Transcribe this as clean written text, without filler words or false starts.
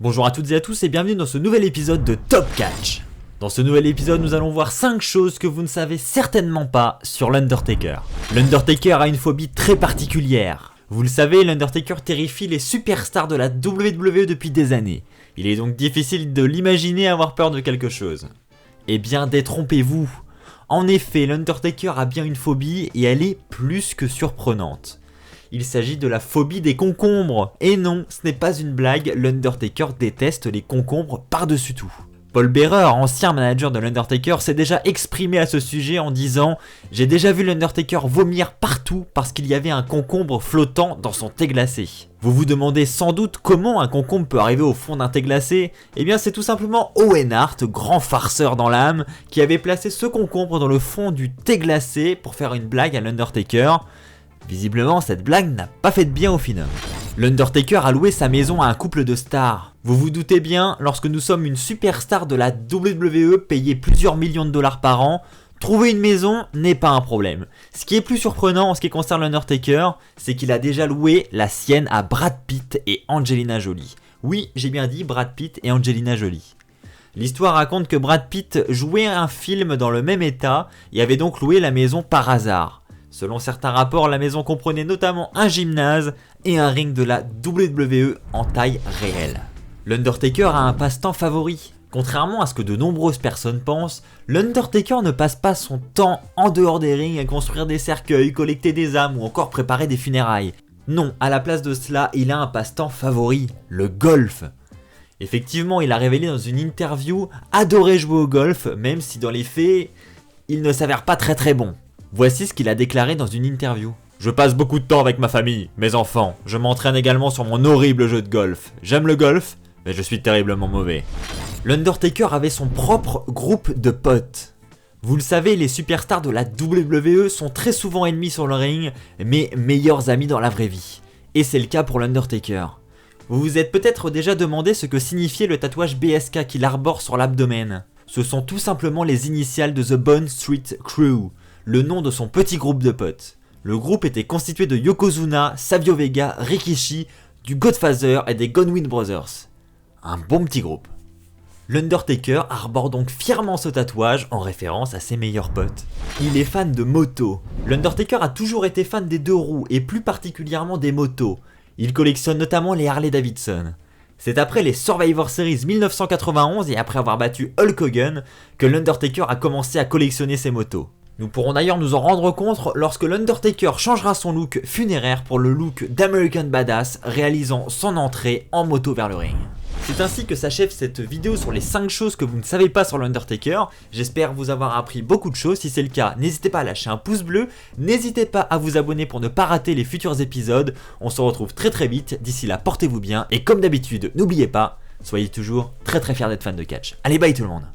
Bonjour à toutes et à tous et bienvenue dans ce nouvel épisode de Top Catch. Dans ce nouvel épisode, nous allons voir 5 choses que vous ne savez certainement pas sur l'Undertaker. L'Undertaker a une phobie très particulière. Vous le savez, l'Undertaker terrifie les superstars de la WWE depuis des années. Il est donc difficile de l'imaginer avoir peur de quelque chose. Eh bien, détrompez-vous. En effet, l'Undertaker a bien une phobie et elle est plus que surprenante. Il s'agit de la phobie des concombres. Et non, ce n'est pas une blague, l'Undertaker déteste les concombres par-dessus tout. Paul Bearer, ancien manager de l'Undertaker, s'est déjà exprimé à ce sujet en disant « J'ai déjà vu l'Undertaker vomir partout parce qu'il y avait un concombre flottant dans son thé glacé. » Vous vous demandez sans doute comment un concombre peut arriver au fond d'un thé glacé. Eh bien c'est tout simplement Owen Hart, grand farceur dans l'âme, qui avait placé ce concombre dans le fond du thé glacé pour faire une blague à l'Undertaker. Visiblement, cette blague n'a pas fait de bien au final. L'Undertaker a loué sa maison à un couple de stars. Vous vous doutez bien, lorsque nous sommes une superstar de la WWE payée plusieurs millions de dollars par an, trouver une maison n'est pas un problème. Ce qui est plus surprenant en ce qui concerne l'Undertaker, c'est qu'il a déjà loué la sienne à Brad Pitt et Angelina Jolie. Oui, j'ai bien dit Brad Pitt et Angelina Jolie. L'histoire raconte que Brad Pitt jouait un film dans le même état et avait donc loué la maison par hasard. Selon certains rapports, la maison comprenait notamment un gymnase et un ring de la WWE en taille réelle. L'Undertaker a un passe-temps favori. Contrairement à ce que de nombreuses personnes pensent, l'Undertaker ne passe pas son temps en dehors des rings à construire des cercueils, collecter des âmes ou encore préparer des funérailles. Non, à la place de cela, il a un passe-temps favori, le golf. Effectivement, il a révélé dans une interview adorer jouer au golf, même si dans les faits, il ne s'avère pas très bon. Voici ce qu'il a déclaré dans une interview. Je passe beaucoup de temps avec ma famille, mes enfants. Je m'entraîne également sur mon horrible jeu de golf. J'aime le golf, mais je suis terriblement mauvais. L'Undertaker avait son propre groupe de potes. Vous le savez, les superstars de la WWE sont très souvent ennemis sur le ring, mais meilleurs amis dans la vraie vie. Et c'est le cas pour l'Undertaker. Vous vous êtes peut-être déjà demandé ce que signifiait le tatouage BSK qu'il arbore sur l'abdomen. Ce sont tout simplement les initiales de The Bone Street Crew, le nom de son petit groupe de potes. Le groupe était constitué de Yokozuna, Savio Vega, Rikishi, du Godfather et des Gunwin Brothers. Un bon petit groupe. L'Undertaker arbore donc fièrement ce tatouage en référence à ses meilleurs potes. Il est fan de motos. L'Undertaker a toujours été fan des deux roues et plus particulièrement des motos. Il collectionne notamment les Harley Davidson. C'est après les Survivor Series 1991 et après avoir battu Hulk Hogan que l'Undertaker a commencé à collectionner ses motos. Nous pourrons d'ailleurs nous en rendre compte lorsque l'Undertaker changera son look funéraire pour le look d'American Badass, réalisant son entrée en moto vers le ring. C'est ainsi que s'achève cette vidéo sur les 5 choses que vous ne savez pas sur l'Undertaker. J'espère vous avoir appris beaucoup de choses. Si c'est le cas, n'hésitez pas à lâcher un pouce bleu. N'hésitez pas à vous abonner pour ne pas rater les futurs épisodes. On se retrouve très vite. D'ici là, portez-vous bien. Et comme d'habitude, n'oubliez pas, soyez toujours très fiers d'être fan de catch. Allez, bye tout le monde.